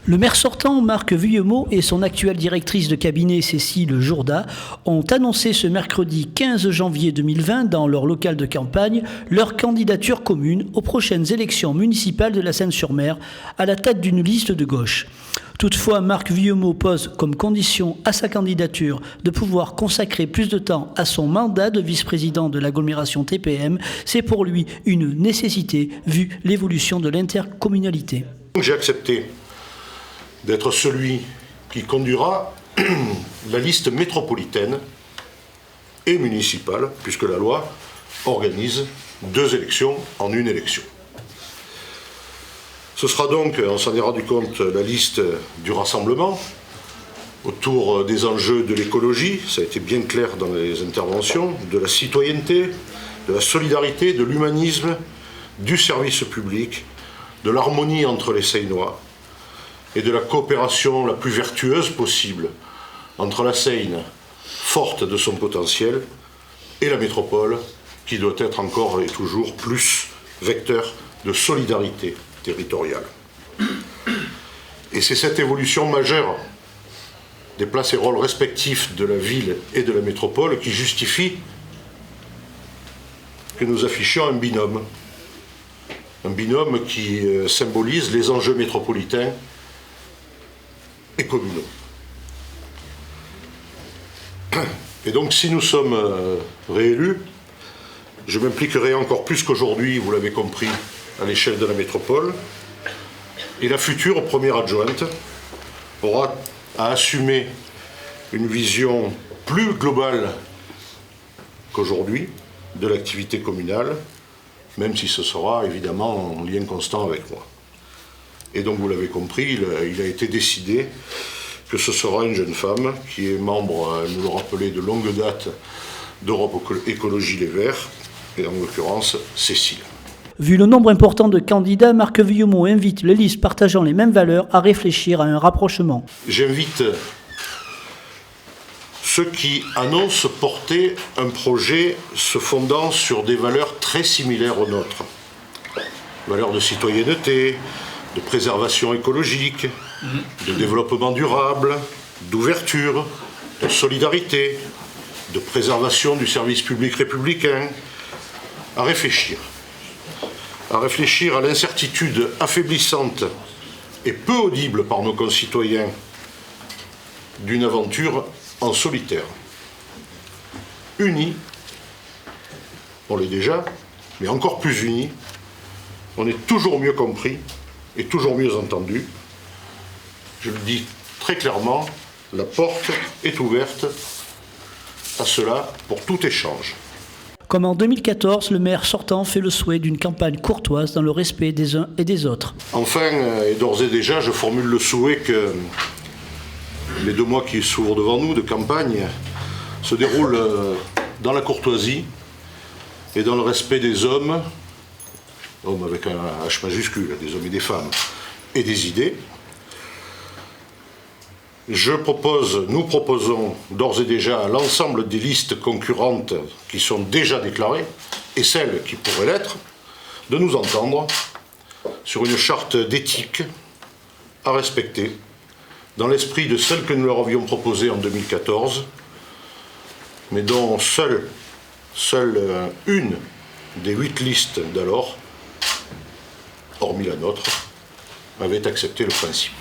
Le maire sortant, Marc Vuillemot, et son actuelle directrice de cabinet, Cécile Jourda, ont annoncé ce mercredi 15 janvier 2020, dans leur local de campagne, leur candidature commune aux prochaines élections municipales de la Seine-sur-Mer, à la tête d'une liste de gauche. Toutefois, Marc Vuillemot pose comme condition à sa candidature de pouvoir consacrer plus de temps à son mandat de vice-président de l'agglomération TPM. C'est pour lui une nécessité, vu l'évolution de l'intercommunalité. J'ai accepté d'être celui qui conduira la liste métropolitaine et municipale, puisque la loi organise 2 élections en une élection. Ce sera donc, on s'en est rendu compte, la liste du rassemblement autour des enjeux de l'écologie, ça a été bien clair dans les interventions, de la citoyenneté, de la solidarité, de l'humanisme, du service public, de l'harmonie entre les Seinois et de la coopération la plus vertueuse possible entre la Seine, forte de son potentiel, et la métropole, qui doit être encore et toujours plus vecteur de solidarité territoriale. Et c'est cette évolution majeure des places et rôles respectifs de la ville et de la métropole qui justifie que nous affichions un binôme qui symbolise les enjeux métropolitains et communaux. Et donc si nous sommes réélus, je m'impliquerai encore plus qu'aujourd'hui, vous l'avez compris, à l'échelle de la métropole, et la future première adjointe aura à assumer une vision plus globale qu'aujourd'hui de l'activité communale, même si ce sera évidemment en lien constant avec moi. Et donc vous l'avez compris, il a été décidé que ce sera une jeune femme qui est membre, nous le rappelait, de longue date d'Europe Écologie Les Verts, et en l'occurrence Cécile. Vu le nombre important de candidats, Marc Vuillemot invite les listes partageant les mêmes valeurs à réfléchir à un rapprochement. J'invite ceux qui annoncent porter un projet se fondant sur des valeurs très similaires aux nôtres. Valeurs de citoyenneté, de préservation écologique, de développement durable, d'ouverture, de solidarité, de préservation du service public républicain, à réfléchir à l'incertitude affaiblissante et peu audible par nos concitoyens d'une aventure en solitaire. Unis, on l'est déjà, mais encore plus unis, on est toujours mieux compris et toujours mieux entendu. Je le dis très clairement, la porte est ouverte à cela pour tout échange. Comme en 2014, le maire sortant fait le souhait d'une campagne courtoise dans le respect des uns et des autres. Enfin, et d'ores et déjà, je formule le souhait que les 2 mois qui s'ouvrent devant nous de campagne se déroulent dans la courtoisie et dans le respect des hommes avec un H majuscule, des hommes et des femmes, et des idées. Nous proposons d'ores et déjà à l'ensemble des listes concurrentes qui sont déjà déclarées, et celles qui pourraient l'être, de nous entendre sur une charte d'éthique à respecter, dans l'esprit de celle que nous leur avions proposée en 2014, mais dont seule une des 8 listes d'alors, hormis la nôtre, avait accepté le principe.